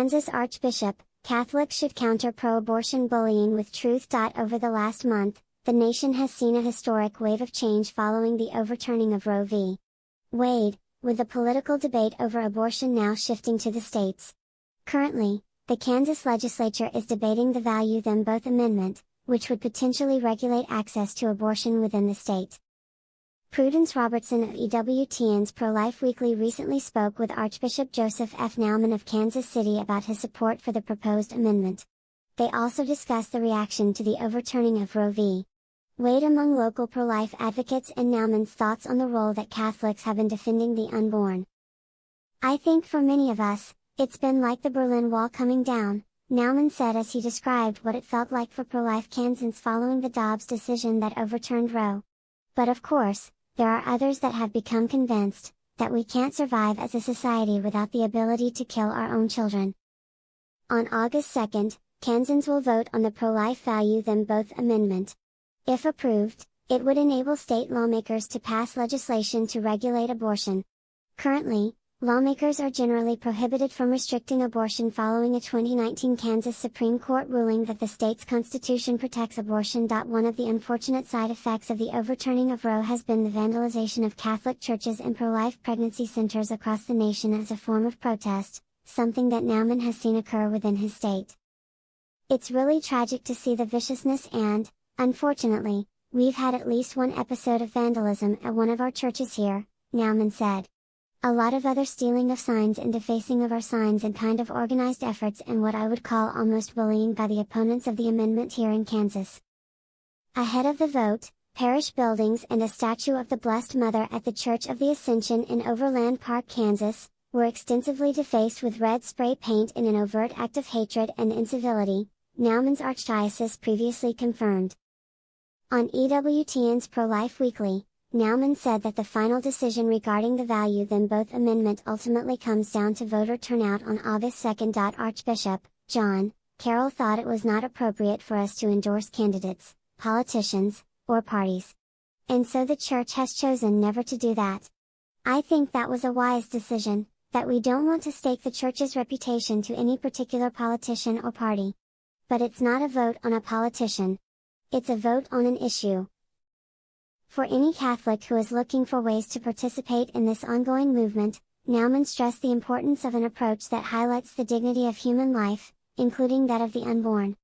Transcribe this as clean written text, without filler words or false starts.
Kansas Archbishop, Catholics should counter pro-abortion bullying with truth. Over the last month, the nation has seen a historic wave of change following the overturning of Roe v. Wade, with the political debate over abortion now shifting to the states. Currently, the Kansas legislature is debating the Value Them Both Amendment, which would potentially regulate access to abortion within the state. Prudence Robertson of EWTN's Pro-Life Weekly recently spoke with Archbishop Joseph F. Naumann of Kansas City about his support for the proposed amendment. They also discussed the reaction to the overturning of Roe v. Wade among local pro-life advocates and Naumann's thoughts on the role that Catholics have in defending the unborn. "I think for many of us, it's been like the Berlin Wall coming down," Naumann said as he described what it felt like for pro-life Kansans following the Dobbs decision that overturned Roe. "But of course, there are others that have become convinced that we can't survive as a society without the ability to kill our own children." On August 2nd, Kansans will vote on the Pro-Life Value Them Both Amendment. If approved, it would enable state lawmakers to pass legislation to regulate abortion. Currently, lawmakers are generally prohibited from restricting abortion following a 2019 Kansas Supreme Court ruling that the state's constitution protects abortion. One of the unfortunate side effects of the overturning of Roe has been the vandalization of Catholic churches and pro-life pregnancy centers across the nation as a form of protest, something that Naumann has seen occur within his state. "It's really tragic to see the viciousness and, unfortunately, we've had at least one episode of vandalism at one of our churches here," Naumann said. "A lot of other stealing of signs and defacing of our signs and kind of organized efforts and what I would call almost bullying by the opponents of the amendment here in Kansas." Ahead of the vote, parish buildings and a statue of the Blessed Mother at the Church of the Ascension in Overland Park, Kansas, were extensively defaced with red spray paint in an overt act of hatred and incivility, Naumann's archdiocese previously confirmed. On EWTN's Pro-Life Weekly, Naumann said that the final decision regarding the Value Them Both Amendment ultimately comes down to voter turnout on August 2nd. Archbishop John Carroll thought it was not appropriate for us to endorse candidates, politicians, or parties. And so the Church has chosen never to do that. I think that was a wise decision, that we don't want to stake the Church's reputation to any particular politician or party. But it's not a vote on a politician. It's a vote on an issue. For any Catholic who is looking for ways to participate in this ongoing movement, Naumann stressed the importance of an approach that highlights the dignity of human life, including that of the unborn.